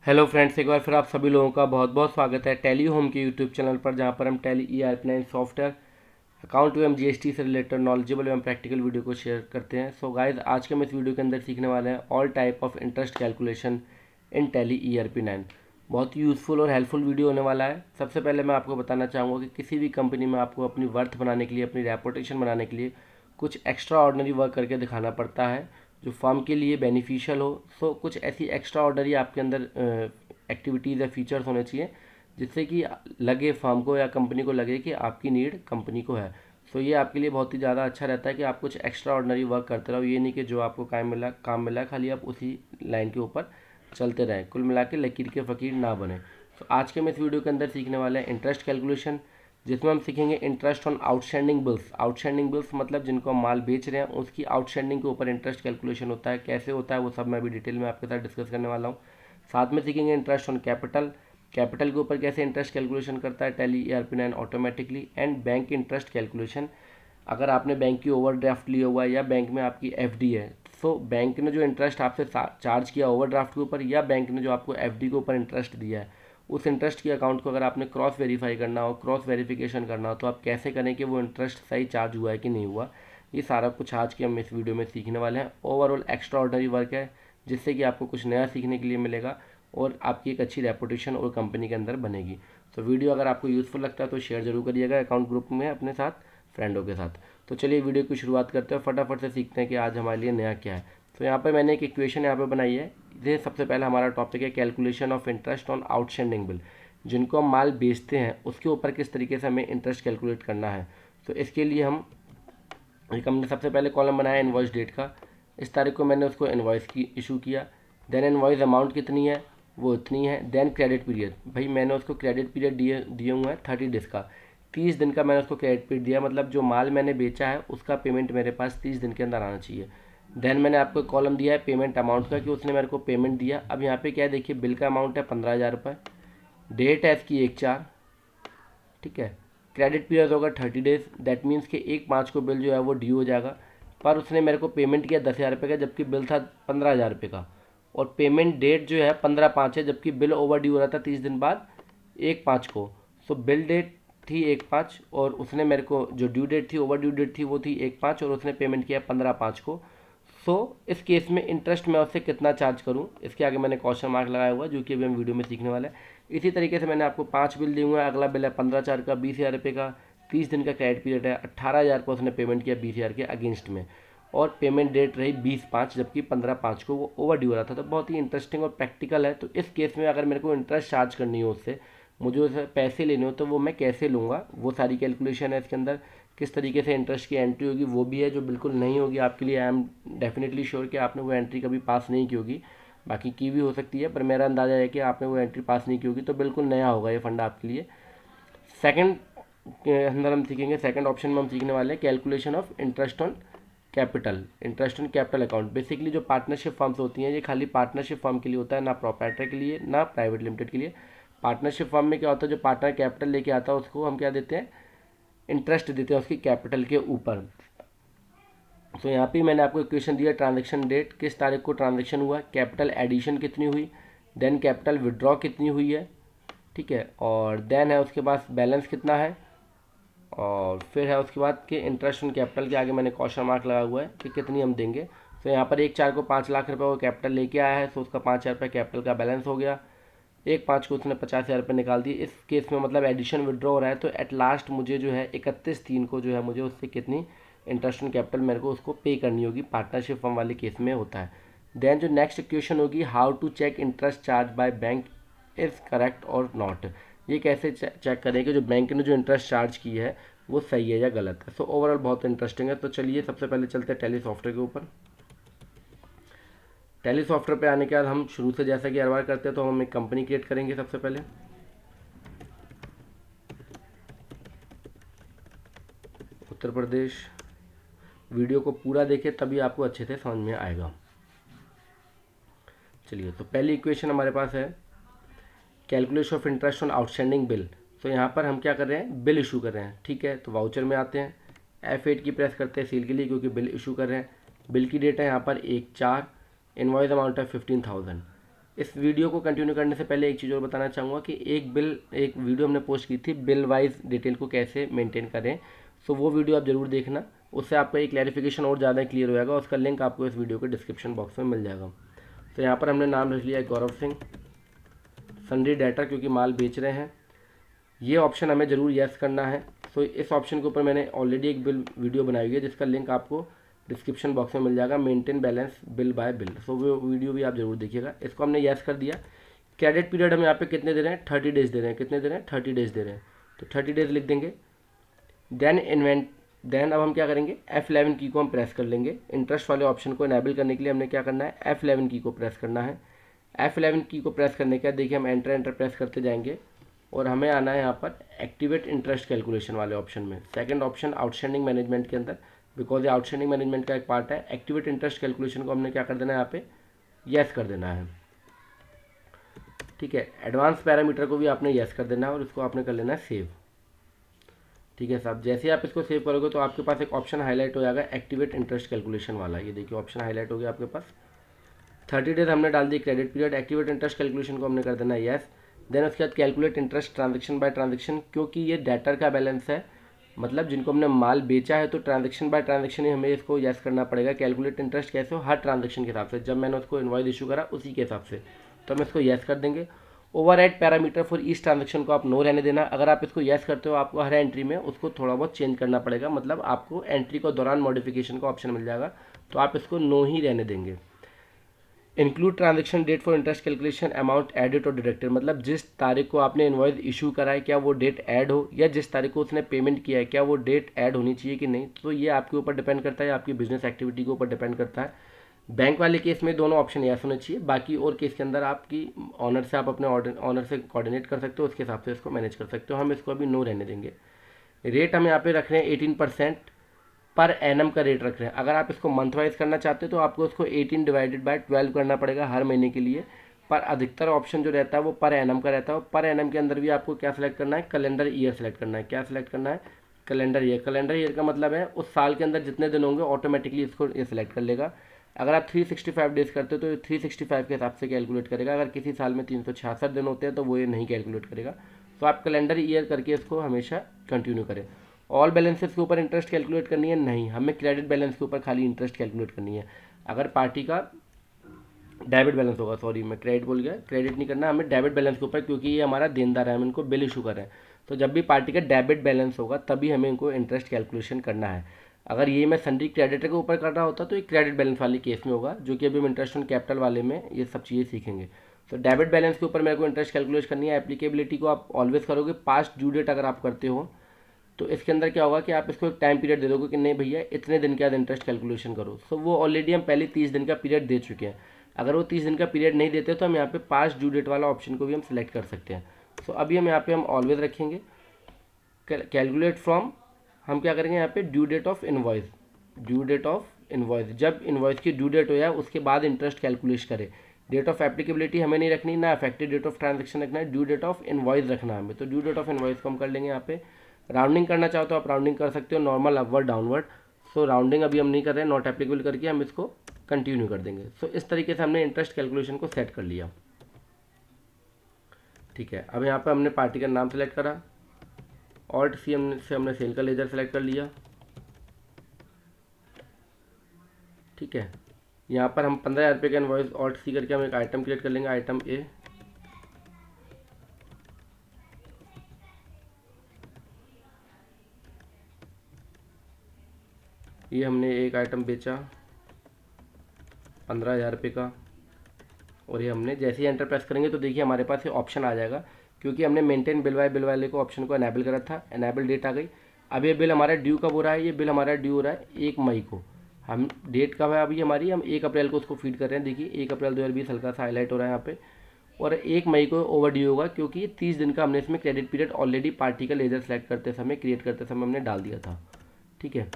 Hello friends, एक बार फिर आप सभी लोगों का बहुत बहुत स्वागत है टैली होम के यूट्यूब चैनल पर, जहां पर हम टैली ERP9 सॉफ्टवेयर अकाउंट एवं GST से रिलेटेड नॉलेजेबल एवं प्रैक्टिकल वीडियो को शेयर करते हैं। सो गाइस, आज के हम इस वीडियो के अंदर सीखने वाले हैं all type of interest calculation in tally ERP9। बहुत ही यूज़फुल और हेल्पफुल वीडियो होने वाला है। सबसे पहले मैं आपको बताना चाहूँगा कि किसी भी कंपनी में आपको अपनी वर्थ बनाने के लिए, अपनी रेपुटेशन बनाने के लिए कुछ एक्स्ट्रा ऑर्डनरी वर्क करके दिखाना पड़ता है जो फर्म के लिए बेनिफिशियल हो। सो कुछ ऐसी एक्स्ट्रा ऑर्डनरी आपके अंदर एक्टिविटीज़ या फीचर्स होने चाहिए जिससे कि लगे फर्म को या कंपनी को लगे कि आपकी नीड कंपनी को है। सो ये आपके लिए बहुत ही ज़्यादा अच्छा रहता है कि आप कुछ एक्स्ट्रा ऑर्डनरी वर्क करते रहो। ये नहीं कि जो आपको काम मिला खाली आप उसी लाइन के ऊपर चलते रहें, कुल मिला के लकीर के फ़कीर ना बने। तो आज के हम इस वीडियो के अंदर सीखने वाले हैं इंटरेस्ट कैलकुलेशन, जिसमें हम सीखेंगे interest on outstanding bills. Outstanding bills मतलब जिनको हम माल बेच रहे हैं उसकी आउटस्टैंडिंग के ऊपर इंटरेस्ट कैलकुलेशन होता है। कैसे होता है वो सब मैं भी डिटेल में आपके साथ डिस्कस करने वाला हूँ। साथ में सीखेंगे इंटरेस्ट ऑन कैपिटल, कैपिटल के ऊपर कैसे इंटरेस्ट कैलकुलेशन करता है tally ERP9 automatically, and bank interest calculation. अगर आपने बैंक की ओवरड्राफ्ट लिया हुआ है या बैंक में आपकी FD है, तो बैंक ने जो इंटरेस्ट आपसे चार्ज किया ओवरड्राफ्ट के ऊपर, या बैंक ने जो आपको FD के ऊपर इंटरेस्ट दिया है, उस इंटरेस्ट के अकाउंट को अगर आपने क्रॉस वेरीफाई करना हो, क्रॉस वेरिफिकेशन करना हो, तो आप कैसे करें कि वो इंटरेस्ट सही चार्ज हुआ है कि नहीं हुआ। ये सारा कुछ आज के हम इस वीडियो में सीखने वाले हैं। ओवरऑल एक्स्ट्रा ऑर्डनरी वर्क है जिससे कि आपको कुछ नया सीखने के लिए मिलेगा और आपकी एक अच्छी रेपुटेशन और कंपनी के अंदर बनेगी। तो वीडियो अगर आपको यूज़फुल लगता है तो शेयर जरूर करिएगा अकाउंट ग्रुप में अपने साथ, फ्रेंडों के साथ। तो चलिए वीडियो की शुरुआत करते हैं, फटाफट से सीखते हैं कि आज हमारे लिए नया क्या है। तो यहाँ पर मैंने एक इक्वेशन यहाँ पर बनाई है। ये सबसे पहला हमारा टॉपिक है calculation of interest on outstanding bill. जिनको हम माल बेचते हैं उसके ऊपर किस तरीके से हमें इंटरेस्ट कैलकुलेट करना है। तो इसके लिए हमने सबसे पहले कॉलम बनाया इनवॉइस डेट का। इस तारीख को मैंने उसको इनवॉइस की इशू किया। देन इनवॉइस अमाउंट कितनी है, वो इतनी है। देन क्रेडिट पीरियड, भाई मैंने उसको क्रेडिट पीरियड दिए हुए हैं 30 डेज़ का। 30 दिन का मैंने उसको क्रेडिट पीरियड दिया, मतलब जो माल मैंने बेचा है उसका पेमेंट मेरे पास 30 दिन के अंदर आना चाहिए। देन मैंने आपको कॉलम दिया है पेमेंट अमाउंट का, कि उसने मेरे को पेमेंट दिया। अब यहाँ पे क्या है, देखिए बिल का अमाउंट है 15,000 रुपये, डेट है इसकी 1/4, ठीक है। क्रेडिट पीरियड होगा 30 डेज़, दैट मीन्स कि 1/5 को बिल जो है वो ड्यू हो जाएगा। पर उसने मेरे को पेमेंट किया 10,000 रुपये का, जबकि बिल था 15,000 रुपये का। और पेमेंट डेट जो है 15/5 है, जबकि बिल ओवर ड्यू हो रहा था 30 दिन बाद 1/5 को। सो बिल डेट थी 1/5 और उसने मेरे को जो ड्यू डेट थी, ओवर ड्यू डेट थी, वो थी 1/5 और उसने पेमेंट किया 15/5 को। सो इस केस में इंटरेस्ट मैं उससे कितना चार्ज करूं, इसके आगे मैंने क्वेश्चन मार्क लगाया हुआ है, जो कि अभी हम वीडियो में सीखने वाले हैं। इसी तरीके से मैंने आपको 5 बिल दिए हुए हैं। अगला बिल है 15/4 का 20,000 रुपये का, 30 दिन का क्रेडिट पीरियड है, 18,000 को उसने पेमेंट किया 20,000 के अगेंस्ट में, और पेमेंट डेट रही 20/5, जबकि 15/5 को वो ओवर ड्यू रहा था। तो बहुत ही इंटरेस्टिंग और प्रैक्टिकल है। तो इस केस में अगर मेरे को इंटरेस्ट चार्ज करनी हो उससे, मुझे उसे पैसे लेने हो, तो वो मैं कैसे लूँगा, वो सारी कैलकुलेशन है इसके अंदर। किस तरीके से इंटरेस्ट की एंट्री होगी वो भी है, जो बिल्कुल नहीं होगी आपके लिए। आई एम डेफिनेटली श्योर कि आपने वो एंट्री कभी पास नहीं की होगी, बाकी की भी हो सकती है, पर मेरा अंदाज़ा है कि आपने वो एंट्री पास नहीं की होगी। तो बिल्कुल नया होगा ये फंडा आपके लिए। सेकंड के अंदर हम सीखेंगे, सेकंड ऑप्शन में हम सीखने वाले हैं calculation of interest on capital. Interest on capital account basically जो पार्टनरशिप फर्म्स होती हैं, ये खाली पार्टनरशिप फर्म के लिए होता है, ना प्रोप्राइटर के लिए ना प्राइवेट लिमिटेड के लिए। पार्टनरशिप फर्म में क्या होता है, जो पार्टनर कैपिटल लेके आता है उसको हम क्या देते हैं, इंटरेस्ट देते हैं उसकी कैपिटल के ऊपर। तो यहाँ पे मैंने आपको इक्वेशन दिया, ट्रांजैक्शन डेट, किस तारीख को ट्रांजैक्शन हुआ, कैपिटल एडिशन कितनी हुई, देन कैपिटल विड्रॉ कितनी हुई है, ठीक है, और देन है उसके पास बैलेंस कितना है, और फिर है उसके बाद कि इंटरेस्ट ऑन कैपिटल के आगे मैंने क्वेश्चन मार्क लगा हुआ है कि कितनी हम देंगे। तो यहाँ पर 1/4 को 5 लाख रुपये वो कैपिटल लेके आया है, तो उसका 5,000 रुपये कैपिटल का बैलेंस हो गया। 1/5 को उसने 50,000 रुपये निकाल दिए। इस केस में मतलब एडिशन विड्रॉ हो रहा है, तो एट लास्ट मुझे जो है 31/3 को जो है मुझे उससे कितनी इंटरेस्ट ऑन कैपिटल मेरे को उसको पे करनी होगी, पार्टनरशिप फर्म वाले केस में होता है। देन जो नेक्स्ट इक्वेशन होगी, how to check interest charge by bank is correct और नॉट। ये कैसे चेक करें कि जो बैंक ने जो इंटरेस्ट चार्ज की है वो सही है या गलत है। सो ओवरऑल बहुत इंटरेस्टिंग है। तो चलिए सबसे पहले चलते हैं टैली सॉफ्टवेयर के ऊपर। टैली सॉफ्टवेयर पे आने के बाद हम शुरू से जैसा कि हर बार करते हैं, तो हम एक कंपनी क्रिएट करेंगे सबसे पहले। उत्तर प्रदेश। वीडियो को पूरा देखें तभी आपको अच्छे से समझ में आएगा। चलिए, तो पहली इक्वेशन हमारे पास है calculation of interest on outstanding bill. तो यहाँ पर हम क्या कर रहे हैं, बिल इशू कर रहे हैं, ठीक है। तो वाउचर में आते हैं, F8 की प्रेस करते हैं सील के लिए, क्योंकि बिल इशू कर रहे हैं। बिल की डेट है यहाँ पर 1/4, इनवॉइस अमाउंट है 15,000। इस वीडियो को कंटिन्यू करने से पहले एक चीज़ और बताना चाहूँगा कि एक वीडियो हमने पोस्ट की थी बिल वाइज डिटेल को कैसे मेंटेन करें। सो वो वीडियो आप ज़रूर देखना, उससे आपका एक क्लैरिफिकेशन और ज़्यादा क्लियर हो जाएगा। उसका लिंक आपको इस वीडियो के डिस्क्रिप्शन बॉक्स में मिल जाएगा। तो यहाँ पर हमने नाम लिख लिया है गौरव सिंह, सन्ड्री डेटर क्योंकि माल बेच रहे हैं, ये ऑप्शन हमें ज़रूर यस करना है। सो इस ऑप्शन के ऊपर मैंने ऑलरेडी एक बिल वीडियो बनाई हुई है जिसका लिंक आपको डिस्क्रिप्शन बॉक्स में मिल जाएगा, maintain balance bill by bill. So वो वीडियो भी आप जरूर देखिएगा। इसको हमने यस कर दिया। क्रेडिट पीरियड हम यहाँ पे कितने दे रहे हैं, 30 डेज दे रहे हैं। कितने दे रहे हैं, 30 डेज दे रहे हैं, तो 30 डेज लिख देंगे। देन अब हम क्या करेंगे, F11 की को हम प्रेस कर लेंगे। इंटरेस्ट वाले ऑप्शन को इनेबल करने के लिए हमने क्या करना है, F11 की को प्रेस करना है। F11 की को प्रेस करने के बाद देखिए हम एंटर प्रेस करते जाएंगे और हमें आना है यहाँ पर एक्टिवेट इंटरेस्ट कैलकुलेशन वाले ऑप्शन में, सेकंड ऑप्शन आउटस्टैंडिंग मैनेजमेंट के अंदर, बिकॉज ये आउटस्टैंडिंग मैनेजमेंट का एक पार्ट है। एक्टिवेट इंटरेस्ट कैलकुलेशन को हमने क्या कर देना है, यहाँ पे यस कर देना है। ठीक है, एडवांस पैरामीटर को भी आपने यस कर देना है और इसको आपने कर लेना है सेव। ठीक है साहब, जैसे ही आप इसको सेव करोगे तो आपके पास एक ऑप्शन हाईलाइट हो जाएगा एक्टिवेट इंटरेस्ट कैलकुलेशन वाला। ये देखिए ऑप्शन हाईलाइट हो गया आपके पास। 30 डेज हमने डाल दी credit period, activate interest calculation को हमने कर देना है यस। देन उसके बाद calculate interest transaction by transaction, क्योंकि ये डेटर का बैलेंस है, मतलब जिनको हमने माल बेचा है तो ट्रांजेक्शन बाय ट्रांजेक्शन ही हमें इसको यस करना पड़ेगा। कैलकुलेट इंटरेस्ट कैसे हो, हर ट्रांजेक्शन के हिसाब से, जब मैंने उसको इनवॉइस इशू करा उसी के हिसाब से, तो हम इसको यस कर देंगे। Override parameter for each transaction को आप नो रहने देना। अगर आप इसको यस करते हो आपको हर एंट्री में उसको थोड़ा बहुत चेंज करना पड़ेगा, मतलब आपको एंट्री को दौरान मॉडिफिकेशन का ऑप्शन मिल जाएगा, तो आप इसको नो ही रहने देंगे। Include transaction date for interest calculation, amount added और डिडक्टेड, मतलब जिस तारीख को आपने इनवॉइस इशू करा है क्या वो डेट ऐड हो, या जिस तारीख को उसने पेमेंट किया है क्या वो डेट ऐड होनी चाहिए कि नहीं। तो ये आपके ऊपर डिपेंड करता है, आपकी बिजनेस एक्टिविटी के ऊपर डिपेंड करता है। बैंक वाले केस में दोनों ऑप्शन यस होने चाहिए, बाकी और केस के अंदर आपकी ऑनर से आप अपने ऑनर से कोऑर्डिनेट कर सकते हो, उसके हिसाब से इसको मैनेज कर सकते हो। हम इसको अभी नो रहने देंगे। रेट हम यहाँ पे रख रहे हैं 18% पर एनम का रेट रख रहे हैं। अगर आप इसको मंथ वाइज करना चाहते हो तो आपको उसको 18 डिवाइडेड बाय 12 करना पड़ेगा हर महीने के लिए, पर अधिकतर ऑप्शन जो रहता है वो पर एनम का रहता है। पर एनम के अंदर भी आपको क्या सिलेक्ट करना है, कैलेंडर ईयर सेलेक्ट करना है। क्या सिलेक्ट करना है, कैलेंडर ईयर। कैलेंडर ईयर का मतलब है उस साल के अंदर जितने दिन होंगे ऑटोमेटिकली इसको ये सिलेक्ट कर लेगा। अगर आप 365 डेज करते हो तो 365 के हिसाब से कैलकुलेट करेगा। अगर किसी साल में 366 दिन होते हैं तो वो ये नहीं कैलकुलेट करेगा। तो आप कैलेंडर ईयर करके इसको हमेशा कंटिन्यू करें। ऑल बैलेंसेस के ऊपर इंटरेस्ट कैलकुलेट करनी है, नहीं, हमें क्रेडिट बैलेंस के ऊपर खाली इंटरेस्ट कैलकुलेट करनी है। अगर पार्टी का डेबिट बैलेंस होगा, सॉरी मैं क्रेडिट बोल गया, क्रेडिट नहीं करना हमें, डेबिट बैलेंस के ऊपर, क्योंकि ये हमारा देनदार है, हम इनको बिल इशू कर रहे हैं। तो जब भी पार्टी का डेबिट बैलेंस होगा तभी हमें इनको इंटरेस्ट कैलकुलेशन करना है। अगर ये मैं सन्ड्री क्रेडिटर के ऊपर कर रहा होता तो एक क्रेडिट बैलेंस वाले केस में होगा, जो कि अभी हम इंटरेस्ट ऑन कैपिटल वाले में ये सब चीज़ें सीखेंगे। तो डेबिट बैलेंस के ऊपर मेरे को इंटरेस्ट कैलकुलेट करनी है। एप्लीकेबिलिटी को आप ऑलवेज करोगे, पास्ट ड्यू डेट अगर आप करते हो तो इसके अंदर क्या होगा कि आप इसको एक टाइम पीरियड दे दोगे कि नहीं भैया इतने दिन के बाद इंटरेस्ट कैलकुलेशन करो। सो वो ऑलरेडी हम पहले 30 दिन का पीरियड दे चुके हैं। अगर वो 30 दिन का पीरियड नहीं देते तो हम यहाँ पे पास्ट ड्यू डेट वाला ऑप्शन को भी हम सिलेक्ट कर सकते हैं। सो अभी हम यहाँ पे हम ऑलवेज रखेंगे कैलकुलेट फ्रॉम, हम क्या करेंगे यहाँ पे due date of invoice, due date of invoice, जब इनवॉइस की ड्यू डेट हो जाए उसके बाद इंटरेस्ट कैलकुलेट करें। डेट ऑफ एप्लीकेबिलिटी हमें नहीं रखनी, ना इफेक्टिव डेट ऑफ ट्रांजेक्शन रखना है, ड्यू डेट ऑफ इनवॉइस रखना है हमें। तो ड्यू डेट ऑफ इनवॉइस को हम कर लेंगे यहाँ पे। राउंडिंग करना चाहो तो आप राउंडिंग कर सकते हो, नॉर्मल अपवर्ड डाउनवर्ड। सो राउंडिंग अभी हम नहीं कर रहे हैं, नॉट एप्लीकेबल करके हम इसको कंटिन्यू कर देंगे। सो इस तरीके से हमने इंटरेस्ट कैलकुलेशन को सेट कर लिया। ठीक है, अब यहाँ पे हमने पार्टी का नाम सेलेक्ट करा, ऑल्ट सी से हमने सेल का लेजर सेलेक्ट कर लिया। ठीक है, यहाँ पर हम 15,000 रुपये का इनवॉइस ऑल्ट सी करके हम एक आइटम क्रिएट कर लेंगे, आइटम ए। ये हमने एक आइटम बेचा 15,000 रुपये का, और ये हमने जैसे ही एंटर प्रेस करेंगे तो देखिए हमारे पास ये ऑप्शन आ जाएगा, क्योंकि हमने मेंटेन बिल वाले को ऑप्शन को एनेबल करा था। एनेबल डेट आ गई। अब ये बिल हमारा ड्यू कब हो रहा है, ये बिल हमारा ड्यू हो रहा है 1 मई को। हम डेट कब है अभी हमारी, हम 1 अप्रैल को उसको फीड कर रहे हैं। देखिए 1 अप्रैल 2020 हल्का सा हाईलाइट हो रहा है यहाँ पे, और 1 मई को ओवर ड्यू होगा, क्योंकि 30 दिन का हमने इसमें क्रेडिट पीरियड ऑलरेडी पार्टी का लेजर सेलेक्ट करते समय, क्रिएट करते समय हमने डाल दिया था। ठीक है,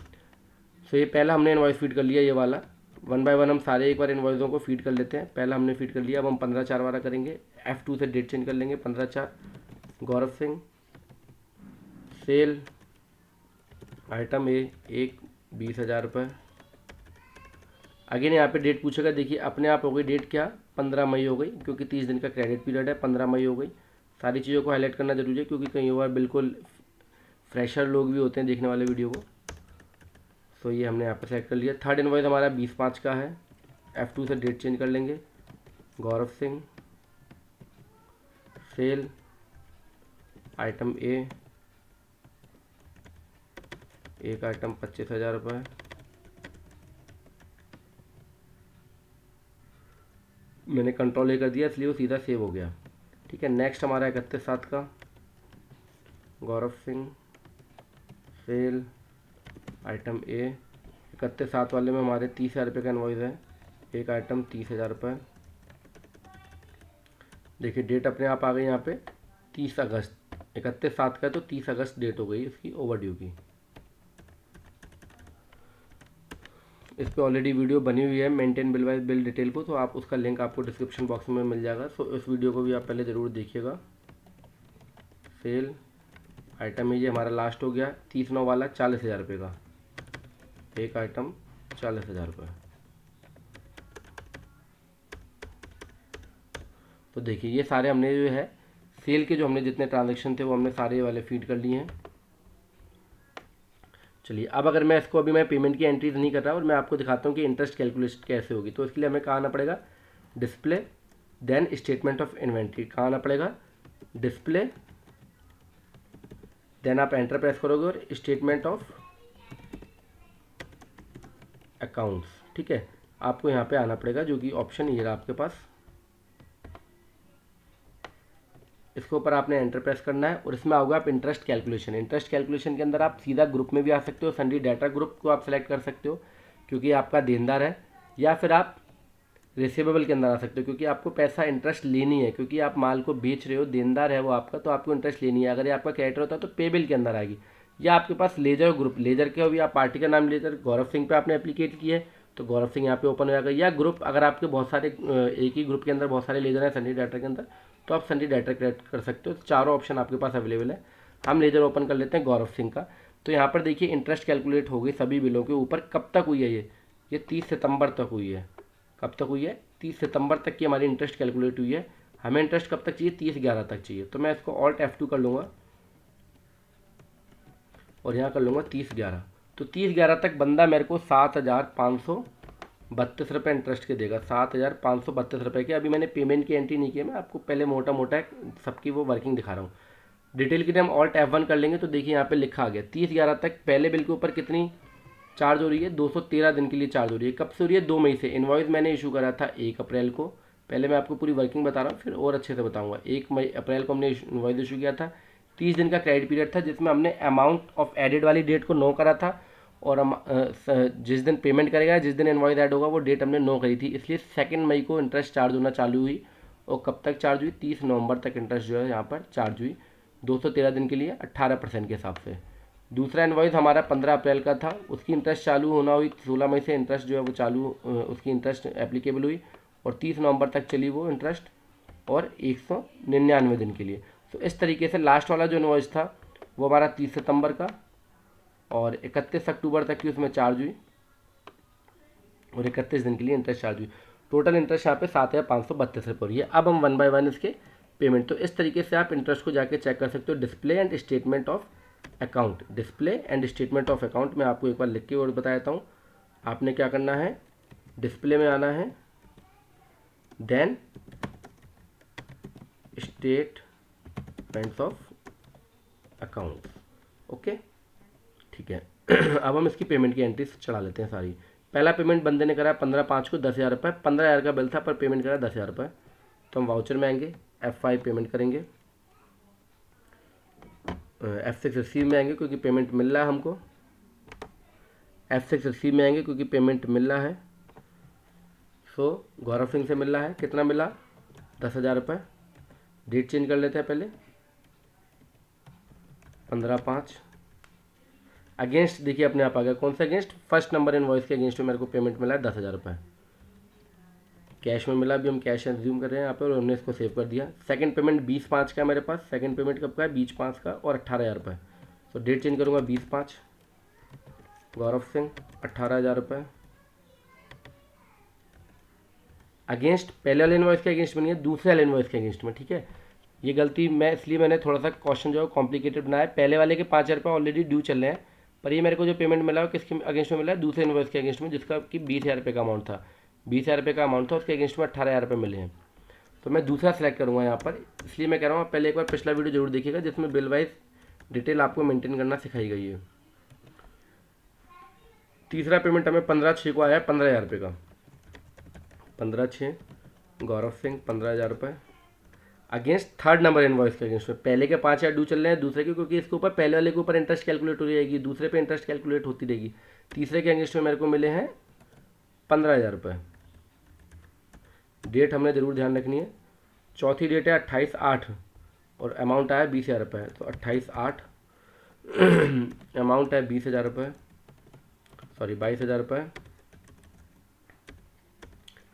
सो ये पहला हमने इनवॉइस फीड कर लिया, ये वाला। वन बाय वन हम सारे एक बार इनवॉइसों को फीड कर लेते हैं। पहला हमने फीड कर लिया, अब हम 15/4 वाला करेंगे। F2 से डेट चेंज कर लेंगे, 15/4 गौरव सिंह, सेल आइटम ए, एक 20,000 रुपये। अगेन यहाँ पे डेट पूछेगा, देखिए अपने आप हो गई डेट क्या, 15 मई हो गई, क्योंकि 30 दिन का क्रेडिट पीरियड है, 15 मई हो गई। सारी चीज़ों को हाईलाइट करना जरूरी है, क्योंकि कई बार बिल्कुल फ्रेशर लोग भी होते हैं देखने वाले वीडियो को। तो ये हमने यहाँ पर सेलेक्ट कर लिया। थर्ड इनवॉइस हमारा 20/5 का है। F2 से डेट चेंज कर लेंगे। गौरव सिंह, सेल, आइटम ए, एक आइटम 25,000 रुपये। मैंने कंट्रोल ए कर दिया, इसलिए वो सीधा सेव हो गया। ठीक है, नेक्स्ट हमारा 31/7 का, गौरव सिंह, सेल, आइटम ए। 31/7 वाले में हमारे 30,000 रुपये का इनवॉइस है। एक आइटम 30,000 रुपये। देखिए डेट अपने आप आ गई यहाँ पे 30 अगस्त। 31/7 का तो 30 अगस्त डेट हो गई इसकी ओवरड्यू की। इस पर ऑलरेडी वीडियो बनी हुई है maintain bill wise bill detail को, तो आप उसका लिंक आपको डिस्क्रिप्शन बॉक्स में मिल जाएगा। सो इस वीडियो को भी आप पहले ज़रूर देखिएगा। सेल, आइटम ये हमारा लास्ट हो गया 30/9 वाला 40,000 रुपये का। एक आइटम 40,000 रुपये। तो देखिए ये सारे हमने जो है सेल के जो हमने जितने ट्रांजेक्शन थे वो हमने सारे वाले फीड कर लिए हैं। चलिए अब अगर मैं इसको अभी मैं पेमेंट की एंट्रीज नहीं कर रहा और मैं आपको दिखाता हूँ कि इंटरेस्ट कैलकुलेशन कैसे होगी, तो इसके लिए हमें कहाँ आना पड़ेगा, display, then statement of inventory. कहाँ आना पड़ेगा, डिस्प्ले, देन आप एंटर प्रेस करोगे और स्टेटमेंट ऑफ अकाउंट्स। ठीक है, आपको यहाँ पे आना पड़ेगा, जो कि ऑप्शन ये रहा आपके पास। इसके ऊपर आपने एंटर प्रेस करना है और इसमें आओगे आप इंटरेस्ट कैलकुलेशन। इंटरेस्ट कैलकुलेशन के अंदर आप सीधा ग्रुप में भी आ सकते हो, सन्डी डाटा ग्रुप को आप सेलेक्ट कर सकते हो क्योंकि आपका देनदार है, या फिर आप रिसीवेबल के अंदर आ सकते हो क्योंकि आपको पैसा इंटरेस्ट लेनी है, क्योंकि आप माल को बेच रहे हो, देनदार है वो आपका, तो आपको इंटरेस्ट लेनी है। अगर ये आपका क्रेडिटर होता है तो पेबिल के अंदर आएगी। या आपके पास लेजर ग्रुप, लेजर के भी आप पार्टी का नाम लेजर गौरव सिंह पे आपने एप्लीकेट किया है तो गौरव सिंह यहाँ पे ओपन हो जाएगा। या ग्रुप, अगर आपके बहुत सारे एक ही ग्रुप के अंदर बहुत सारे लेजर हैं सन्डी डाटा के अंदर, तो आप सन्डी डाटा क्रिएट कर सकते हो। चारों ऑप्शन आपके पास अवेलेबल है। हम लेजर ओपन कर लेते हैं गौरव सिंह का। तो यहाँ पर देखिए इंटरेस्ट कैलकुलेट हो गई सभी बिलों के ऊपर। कब तक हुई है ये 30 सितंबर तक हुई है। कब तक हुई है, 30 सितंबर तक की हमारी इंटरेस्ट कैलकुलेट हुई है। हमें इंटरेस्ट कब तक चाहिए, 30/11 तक चाहिए। तो मैं इसको ऑल्ट F2 कर लूँगा और यहाँ कर लूँगा 30/11। तो 30/11 तक बंदा मेरे को 7,532 रुपये इंटरेस्ट के देगा। 7,532 रुपये के। अभी मैंने पेमेंट की एंट्री नहीं की है, मैं आपको पहले मोटा मोटा सबकी वो वर्किंग दिखा रहा हूँ। डिटेल के लिए हम ऑल्ट F1 कर लेंगे तो देखिए यहाँ पे लिखा आ गया 30/11 तक पहले बिल के ऊपर कितनी चार्ज हो रही है, 213 दिन के लिए चार्ज हो रही है। कब से हो रही है, 2 मई से। इनवॉइस मैंने इशू करा था 1 अप्रैल को। पहले मैं आपको पूरी वर्किंग बता रहा हूँ फिर और अच्छे से बताऊँगा। 1 अप्रैल को हमने इनवॉइस इशू किया था। 30 दिन का क्रेडिट पीरियड था जिसमें हमने अमाउंट ऑफ एडेड वाली डेट को 9 करा था और हम जिस दिन पेमेंट करेगा, जिस दिन इनवॉइस ऐड होगा वो डेट हमने 9 करी थी। इसलिए 2 मई को इंटरेस्ट चार्ज होना चालू हुई और कब तक चार्ज हुई, 30 नवंबर तक इंटरेस्ट जो है यहाँ पर चार्ज हुई 213 दिन के लिए 18% के हिसाब से। दूसरा इनवॉइस हमारा 15 अप्रैल का था, उसकी इंटरेस्ट चालू होना हुई 16 मई से इंटरेस्ट जो है वो चालू उसकी इंटरेस्ट एप्लीकेबल हुई और 30 नवंबर तक चली वो इंटरेस्ट और 199 दिन के लिए। तो इस तरीके से लास्ट वाला जो इनवॉइस था वो हमारा 30 सितंबर का और 31 अक्टूबर तक की उसमें चार्ज हुई और 31 दिन के लिए इंटरेस्ट चार्ज हुई। टोटल इंटरेस्ट यहाँ पे 7,532 रुपये हो रही है। अब हम 1 बाय 1 इसके पेमेंट, तो इस तरीके से आप इंटरेस्ट को जाके चेक कर सकते हो। Display and statement of account, display and statement of account मैं आपको एक बार लिख के और बता देता हूँ। आपने क्या करना है, डिस्प्ले में आना है, then statements of account. Okay ठीक है। अब हम इसकी पेमेंट की एंट्रीज चढ़ा लेते हैं सारी। पहला पेमेंट बंदे ने करा 15/5 को 10,000 रुपये। 15,000 का बिल था पर पेमेंट करा 10,000 रुपये। तो हम वाउचर में आएंगे, F5 पेमेंट करेंगे, F6 रिसीव में आएंगे क्योंकि पेमेंट मिल रहा है हमको। F6 रिसीव में आएंगे क्योंकि पेमेंट मिल रहा है। सो गौरव सिंह से मिल रहा है, कितना मिला, 10,000 रुपये। डेट चेंज कर लेते हैं पहले, 15/5। अगेंस्ट देखिए अपने आप आ गया, कौन सा अगेंस्ट, फर्स्ट नंबर इनवॉइस के अगेंस्ट में मेरे को पेमेंट मिला है 10,000 रुपये। कैश में मिला, अभी हम कैश एज्यूम कर रहे हैं यहाँ पे और हमने इसको सेव कर दिया। सेकंड पेमेंट 20/5 का है मेरे पास। सेकंड पेमेंट कब का है, 20/5 का और 18,000 रुपये। तो डेट चेंज करूँगा 20/5। गौरव सिंह 18,000 रुपये। अगेंस्ट पहले वाले इन्वॉइस के अगेंस्ट में नहीं है, दूसरे वाले इन्वॉइस के अगेंस्ट में, ठीक है। ये गलती मैं इसलिए मैंने थोड़ा सा क्वेश्चन जो है कॉम्प्लिकेटेड बनाया। पहले वाले के 5,000 रुपये ऑलरेडी ड्यू चल रहे हैं, पर ये मेरे को जो पेमेंट मिला है किसके अगेंस्ट में मिला है, दूसरे इन्वॉइस के अगेंस्ट में, जिसका कि 20,000 रुपये का अमाउंट था। 20,000 रुपये का अमाउंट था, उसके अगेंस्ट में 18,000 रुपये मिले हैं। तो मैं दूसरा सेलेक्ट करूँगा यहाँ पर, इसलिए मैं कह रहा हूँ पहले एक बार पिछला वीडियो जरूर देखिएगा, जिसमें बिल वाइज डिटेल आपको मेंटेन करना सिखाई गई है। तीसरा पेमेंट हमें 15/6 को आया है 15,000 रुपये का। 15/6 गौरव सिंह 15,000 रुपये अगेंस्ट थर्ड नंबर इनवॉइस के अगेंस्ट में। पहले के 5,000 ड्यू चल रहे हैं, दूसरे के, क्योंकि इसके ऊपर पहले वाले के ऊपर इंटरेस्ट कैलकुलेट हो रहेगी, दूसरे पे इंटरेस्ट कैलकुलेट होती रहेगी। तीसरे के अगेंस्ट में मेरे को मिले हैं 15,000 रुपये। डेट हमने ज़रूर ध्यान रखनी है, चौथी डेट है 28/8 और अमाउंट आया 20,000 रुपये। तो 28/8 अमाउंट है 20,000 रुपये, सॉरी 22,000 रुपये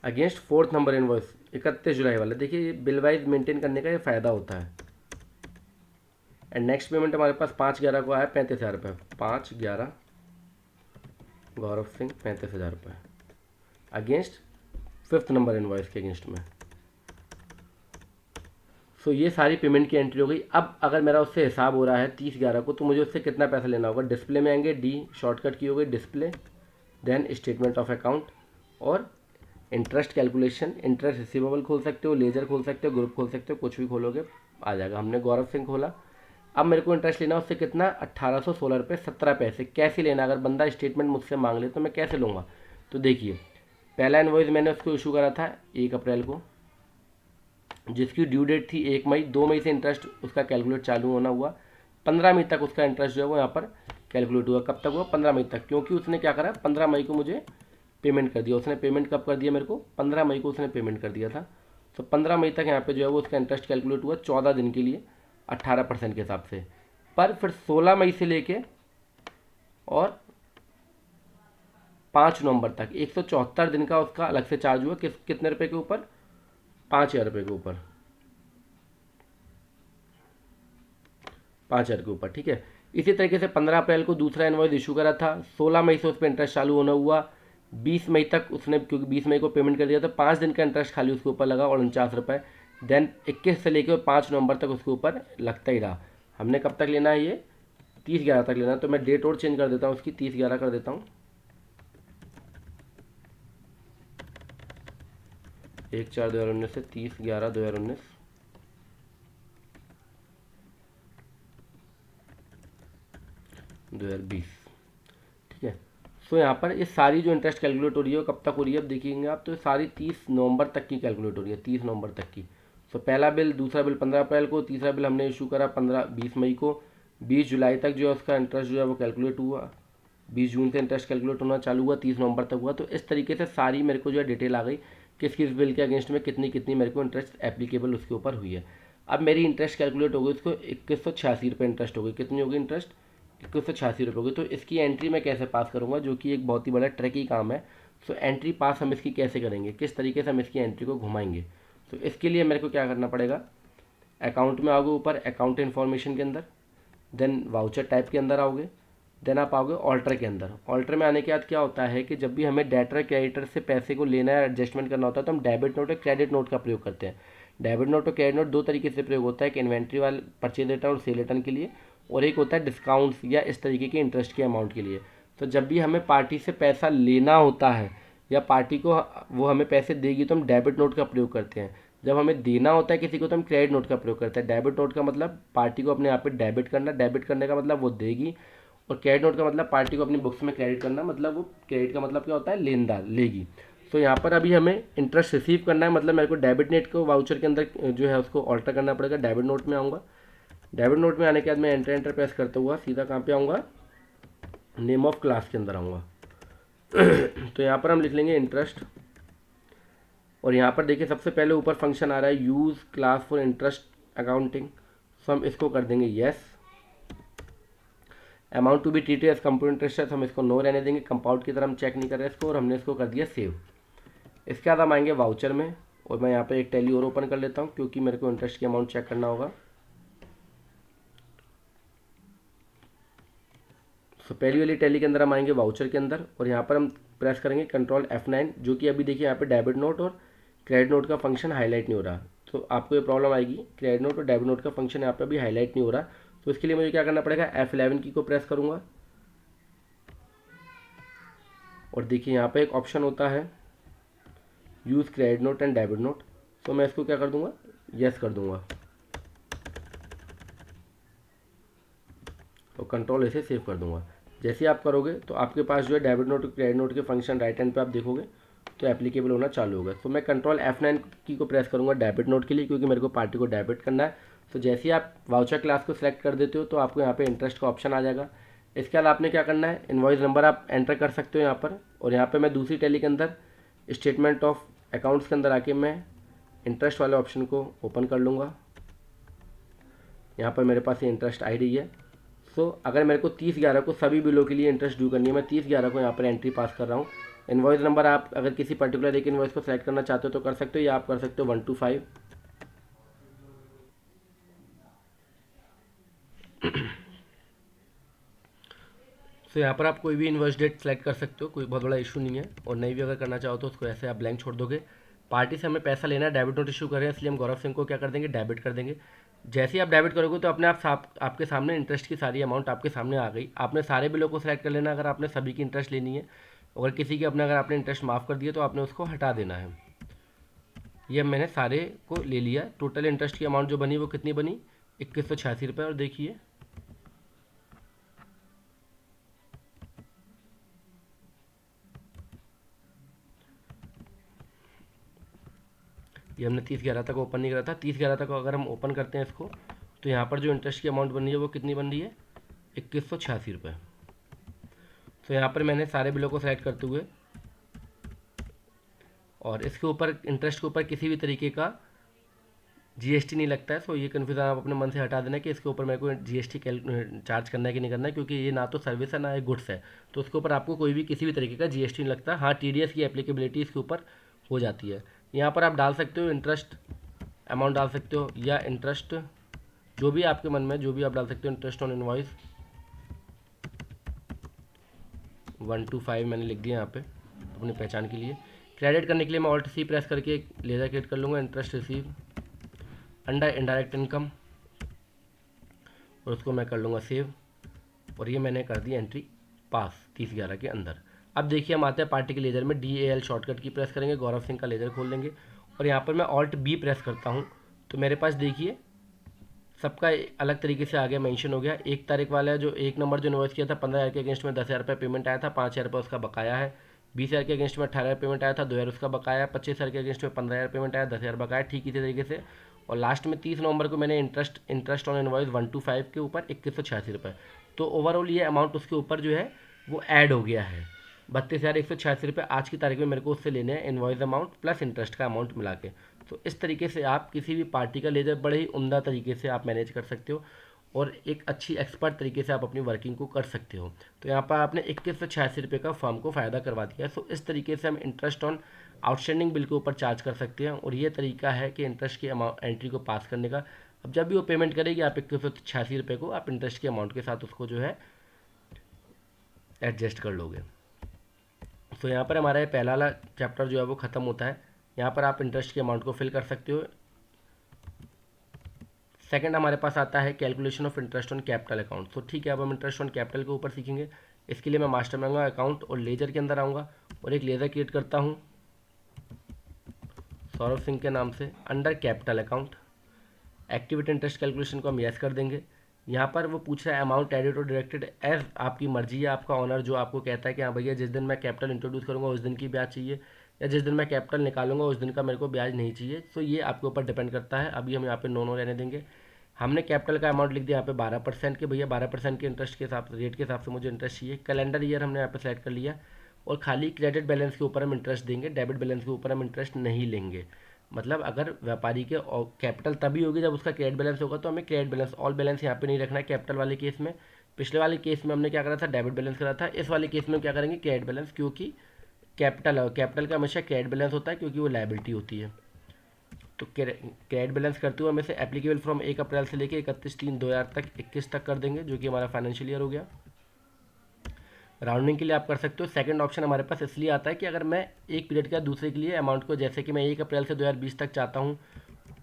अगेंस्ट फोर्थ नंबर इनवॉइस 31 जुलाई वाला। देखिए ये बिल वाइज मेंटेन करने का ये फ़ायदा होता है। एंड नेक्स्ट पेमेंट हमारे पास 5/11 को आया 35,000 रुपये। 5/11 गौरव सिंह 35,000 रुपये अगेंस्ट फिफ्थ नंबर इनवॉइस के अगेंस्ट में। सो ये सारी पेमेंट की एंट्री हो गई। अब अगर मेरा उससे हिसाब हो रहा है 30/11 को, तो मुझे उससे कितना पैसा लेना होगा। डिस्प्ले में आएंगे, डी शॉर्टकट की हो गई display, then statement of account और इंटरेस्ट कैलकुलेशन। इंटरेस्ट रिसीवेबल खोल सकते हो, लेजर खोल सकते हो, ग्रुप खोल सकते हो, कुछ भी खोलोगे आ जाएगा। हमने गौरव सिंह खोला। अब मेरे को इंटरेस्ट लेना उससे कितना, 1816 रुपये 17 पैसे। कैसे लेना, अगर बंदा स्टेटमेंट मुझसे मांग ले तो मैं कैसे लूँगा। तो देखिए पहला इनवॉइस मैंने उसको इशू करा था 1 अप्रैल को, जिसकी ड्यू डेट थी 1 मई। 2 मई से इंटरेस्ट उसका कैलकुलेट चालू होना हुआ। 15 मई तक उसका इंटरेस्ट जो है वो यहाँ पर कैलकुलेट हुआ। कब तक हुआ, 15 मई तक, क्योंकि उसने क्या करा 15 मई को मुझे पेमेंट कर दिया। उसने पेमेंट कब कर दिया मेरे को, 15 मई को उसने पेमेंट कर दिया था। तो 15 मई तक यहाँ पे जो है वो उसका इंटरेस्ट कैलकुलेट हुआ 14 दिन के लिए 18% के हिसाब से। पर फिर 16 मई से लेके और 5 नवंबर तक 174 दिन का उसका अलग से चार्ज हुआ। कितने रुपए के ऊपर, 5,000 रुपये के ऊपर, 5,000 के ऊपर, ठीक है। इसी तरीके से 15 अप्रैल को दूसरा इनवॉइस इशू करा था। 16 मई से उस पर इंटरेस्ट चालू होना हुआ। 20 मई तक उसने, क्योंकि 20 मई को पेमेंट कर दिया था, 5 दिन का इंटरेस्ट खाली उसके ऊपर लगा और 49 रुपये। देन 21 से लेकर 5 नवंबर तक उसके ऊपर लगता ही रहा। हमने कब तक लेना है, ये 30/11 तक लेना है। तो मैं डेट और चेंज कर देता हूँ, उसकी 30/11 कर देता हूँ। 1/4/2019 से 30/11/2019 2020, ठीक है। सो यहाँ पर ये सारी जो इंटरेस्ट कैलकुलेट हो रही है वो कब तक हो रही है, अब देखिएंगे आप, तो सारी 30 नवंबर तक की कैलकुलेट हो रही है, 30 नवंबर तक की। सो पहला बिल, दूसरा बिल 15 अप्रैल को, तीसरा बिल हमने इशू करा 20 मई को। 20 जुलाई तक जो है उसका इंटरेस्ट जो है वो कैलकुलेट हुआ। 20 जून से इंटरेस्ट कैलकुलेट होना चालू हुआ, 30 नवंबर तक हुआ। तो इस तरीके से सारी मेरे को जो है डिटेल आ गई, किस किस बिल के अगेंस्ट में कितनी कितनी मेरे को इंटरेस्ट एप्लीकेबल उसके ऊपर हुई है। अब मेरी इंटरेस्ट कैलकुलेट हो गई, उसको 2186 रुपये इंटरेस्ट हो गई। कितनी होगी इंटरेस्ट, 2186 रुपये होगी। तो इसकी एंट्री मैं कैसे पास करूँगा, जो कि एक बहुत ही बड़ा ट्रिकी काम है। सो एंट्री पास हम इसकी कैसे करेंगे, किस तरीके से हम इसकी एंट्री को घुमाएंगे। तो इसके लिए मेरे को क्या करना पड़ेगा, अकाउंट में आओगे ऊपर, अकाउंट इन्फॉर्मेशन के अंदर, देन वाउचर टाइप के अंदर आओगे, देन आप आओगे ऑल्टर के अंदर। ऑल्टर में आने के बाद क्या होता है कि जब भी हमें डेटर क्रेडिटर से पैसे को लेना है, एडजस्टमेंट करना होता है, तो हम डेबिट नोट और क्रेडिट नोट का प्रयोग करते हैं। डेबिट नोट और क्रेडिट नोट दो तरीके से प्रयोग होता है, एक इन्वेंट्री वाले परचेज रिटर्न और सेल रिटर्न के लिए, और एक होता है डिस्काउंट्स या इस तरीके के इंटरेस्ट के अमाउंट के लिए। तो जब भी हमें पार्टी से पैसा लेना होता है या पार्टी को वो हमें पैसे देगी तो हम डेबिट नोट का प्रयोग करते हैं। जब हमें देना होता है किसी को तो हम क्रेडिट नोट का प्रयोग करते हैं। डेबिट नोट का मतलब पार्टी को अपने आप पे डेबिट करना, डेबिट करने का मतलब वो देगी, और क्रेडिट नोट का मतलब पार्टी को अपनी बुक्स में क्रेडिट करना, मतलब वो क्रेडिट का मतलब क्या होता है, लेनदार लेगी। तो यहाँ पर अभी हमें इंटरेस्ट रिसीव करना है, मतलब मेरे को डेबिट नेट को वाउचर के अंदर जो है उसको ऑल्टर करना पड़ेगा। डेबिट नोट में आऊँगा, डेबिट नोट में आने के बाद मैं एंटर प्रेस करता हुआ सीधा कहाँ पे आऊँगा, नेम ऑफ क्लास के अंदर आऊँगा। तो यहाँ पर हम लिख लेंगे इंटरेस्ट, और यहाँ पर देखिए सबसे पहले ऊपर फंक्शन आ रहा है use class for interest accounting. So हम इसको कर देंगे yes. Amount to be treated as compound interest है, तो हम इसको नो रहने देंगे, कंपाउंड की तरह हम चेक नहीं कर रहे इसको, और हमने इसको कर दिया सेव। इसके बाद हम आएंगे वाउचर में, और मैं यहाँ पे एक टैली और ओपन कर लेता हूँ क्योंकि मेरे को इंटरेस्ट की अमाउंट चेक करना होगा। तो पहली वाली टैली के अंदर हम आएंगे वाउचर के अंदर, और यहाँ पर हम प्रेस करेंगे कंट्रोल F9, जो कि अभी देखिए यहाँ पे डेबिट नोट और क्रेडिट नोट का फंक्शन हाईलाइट नहीं हो रहा, तो आपको ये प्रॉब्लम आएगी। क्रेडिट नोट और डेबिट नोट का फंक्शन यहाँ पर भी हाईलाइट नहीं हो रहा, तो इसके लिए मुझे क्या करना पड़ेगा, F11 की को प्रेस करूँगा और देखिए यहाँ पे एक ऑप्शन होता है use credit note and debit note, तो मैं इसको क्या कर दूंगा, यस कर दूंगा और कंट्रोल ऐसे सेव कर दूंगा। जैसे आप करोगे तो आपके पास जो है डेबिट नोट और क्रेडिट नोट के फंक्शन राइट हैंड पे आप देखोगे तो एप्लीकेबल होना चालू होगा। तो मैं कंट्रोल F9 की को प्रेस करूंगा डेबिट नोट के लिए, क्योंकि मेरे को पार्टी को डेबिट करना है। तो जैसे ही आप वाउचर क्लास को सिलेक्ट कर देते हो तो आपको यहाँ पे इंटरेस्ट का ऑप्शन आ जाएगा। इसके अलावा आपने क्या करना है, इनवॉइस नंबर आप एंटर कर सकते हो यहाँ पर, और यहाँ पर मैं दूसरी टैली के अंदर स्टेटमेंट ऑफ अकाउंट्स के अंदर आके मैं इंटरेस्ट वाले ऑप्शन को ओपन कर लूँगा। यहाँ पर मेरे पास ये इंटरेस्ट आई रही है। सो अगर मेरे को 30/11 को सभी बिलों के लिए इंटरेस्ट ड्यू करनी है, मैं 30/11 को यहाँ पर एंट्री पास कर रहा हूँ। इनवॉइस नंबर आप अगर किसी पर्टिकुलर एक इनवॉइस को सेलेक्ट करना चाहते हो तो कर सकते हो, या आप कर सकते हो 1 to 5। सो यहाँ पर आप कोई भी इनवॉइस डेट सेलेक्ट कर सकते हो, कोई बहुत बड़ा इशू नहीं है। और नहीं भी अगर करना चाहो तो उसको ऐसे आप ब्लैंक छोड़ दोगे। पार्टी से हमें पैसा लेना है, डेबिट नोट इशू कर रहे हैं, इसलिए हम गौरव सिंह को क्या कर देंगे, डेबिट कर देंगे। जैसे ही आप डेबिट करोगे तो अपने आप आपके सामने इंटरेस्ट की सारी अमाउंट आपके सामने आ गई। आपने सारे बिलों को सिलेक्ट कर लेना अगर आपने सभी की इंटरेस्ट लेनी है। अगर किसी की अपने अगर आपने इंटरेस्ट माफ़ कर दिया तो आपने उसको हटा देना है। ये मैंने सारे को ले लिया। टोटल इंटरेस्ट की अमाउंट जो बनी वो कितनी बनी, 2186 रुपये। और देखिए ये हमने 30/11 तक ओपन नहीं करा था। 30/11 तक अगर हम ओपन करते हैं इसको तो यहाँ पर जो इंटरेस्ट की अमाउंट बन रही है वो कितनी बन रही है, 2186 रुपये। तो यहाँ पर मैंने सारे बिलों को सेलेक्ट करते हुए और इसके ऊपर इंटरेस्ट के ऊपर किसी भी तरीके का जीएसटी नहीं लगता है। सो ये कन्फ्यूज़न आप अपने मन से हटा देना कि इसके ऊपर मेरे को जीएसटी चार्ज करना है कि नहीं करना है, क्योंकि ये ना तो सर्विस है ना ये गुड्स है। तो उसके ऊपर आपको कोई भी किसी भी तरीके का जीएसटी नहीं लगता। हाँ, टीडीएस की एप्लीकेबिलिटी इसके ऊपर हो जाती है। यहाँ पर आप डाल सकते हो इंटरेस्ट अमाउंट डाल सकते हो, या इंटरेस्ट जो भी आपके मन में जो भी आप डाल सकते हो। इंटरेस्ट ऑन इनवॉइस 1 to 5 मैंने लिख दिया यहाँ पे अपनी पहचान के लिए। क्रेडिट करने के लिए मैं ऑल्ट सी प्रेस करके एक लेज़र क्रिएट कर लूँगा, interest receive under indirect income, और उसको मैं कर लूँगा सेव। और ये मैंने कर दी एंट्री पास 30/11 के अंदर। अब देखिए हम आते हैं पार्टी के लेजर में, DAL शॉर्टकट की प्रेस करेंगे, गौरव सिंह का लेजर खोल लेंगे और यहाँ पर मैं ऑल्ट बी प्रेस करता हूँ तो मेरे पास देखिए सबका अलग तरीके से आगे मेंशन हो गया। 1 तारीख वाला है जो 1 नंबर जो इन्वॉइस किया था 15,000 के अगेंस्ट में 10,000 रुपये पेमेंट आया था, 5,000 रुपये उसका बकाया है। 20,000 के अगेंस्ट में 18,000 पेमेंट आया था, 2,000 उसका बकाया। 25,000 के अगेंस्ट में 15,000 पेमेंट आया, 10,000 बकाया, ठीक इसी तरीके से। और लास्ट में 30 नवंबर को मैंने इंटरेस्ट ऑन इनवॉइस 1 to 5 के ऊपर 2186 रुपये। तो ओवरऑल ये अमाउंट उसके ऊपर जो है वो ऐड हो गया है। 32,186 रुपये आज की तारीख में मेरे को उससे लेने हैं, इनवॉइस अमाउंट प्लस इंटरेस्ट का अमाउंट मिला के। तो इस तरीके से आप किसी भी पार्टी का लेजर बड़े ही उम्दा तरीके से आप मैनेज कर सकते हो और एक अच्छी एक्सपर्ट तरीके से आप अपनी वर्किंग को कर सकते हो। तो यहाँ पर आपने 2186 रुपये का फर्म को फ़ायदा करवा दिया है। सो इस तरीके से हम इंटरेस्ट ऑन आउटस्टैंडिंग बिल के ऊपर चार्ज कर सकते हैं, और ये तरीका है कि इंटरेस्ट की अमाउंट एंट्री को पास करने का। अब जब भी वो पेमेंट करेगी आप 2186 रुपये को आप इंटरेस्ट के अमाउंट के साथ उसको जो है एडजस्ट कर लोगे। तो यहाँ पर हमारा ये पहला वाला चैप्टर जो है वो ख़त्म होता है। यहाँ पर आप इंटरेस्ट के अमाउंट को फिल कर सकते हो। सेकंड हमारे पास आता है calculation of interest on capital account. तो ठीक है, अब हम इंटरेस्ट ऑन कैपिटल के ऊपर सीखेंगे। इसके लिए मैं मास्टर मांगा अकाउंट और लेजर के अंदर आऊँगा और एक लेजर क्रिएट करता हूँ सौरभ सिंह के नाम से under capital account. Activity interest calculation को हम यस कर देंगे। यहाँ पर वो पूछ रहा है अमाउंट एडेड और डायरेक्टेड एज आपकी मर्जी है, आपका ऑनर जो आपको कहता है कि हाँ भैया जिस दिन मैं कैपिटल इंट्रोड्यूस करूँगा उस दिन की ब्याज चाहिए, या जिस दिन मैं कैपिटल निकालूंगा उस दिन का मेरे को ब्याज नहीं चाहिए। तो ये आपके ऊपर डिपेंड करता है। अभी हम यहाँ पे नो रहने देंगे। हमने कैपिटल का अमाउंट लिख दिया यहाँ पे 12% के, भैया 12% के इंटरेस्ट के हिसाब से रेट के हिसाब से मुझे इंटरेस्ट चाहिए। कैलेंडर ईयर हमने यहाँ पे सेलेक्ट कर लिया और खाली क्रेडिट बैलेंस के ऊपर हम इंटरेस्ट देंगे, डेबिट बैलेंस के ऊपर हम इंटरेस्ट नहीं लेंगे। मतलब अगर व्यापारी के कैपिटल तभी होगी जब उसका क्रेडिट बैलेंस होगा, तो हमें क्रेडिट बैलेंस ऑल बैलेंस यहाँ पे नहीं रखना है कैपिटल वाले केस में। पिछले वाले केस में हमने क्या करा था, डेबिट बैलेंस करा था। इस वाले केस में क्या करेंगे, क्रेडिट बैलेंस, क्योंकि कैपिटल का हमेशा क्रेडिट बैलेंस होता है क्योंकि वो लायबिलिटी होती है। तो क्रेडिट बैलेंस करते हुए हम इसे एप्लीकेबल फ्रॉम 1 अप्रैल से लेकर 31/3/2021 तक कर देंगे, जो कि हमारा फाइनेंशियल ईयर हो गया। राउंडिंग के लिए आप कर सकते हो। सेकंड ऑप्शन हमारे पास इसलिए आता है कि अगर मैं एक पीरियड का दूसरे के लिए अमाउंट को, जैसे कि मैं 1 अप्रैल से 2020 तक चाहता हूँ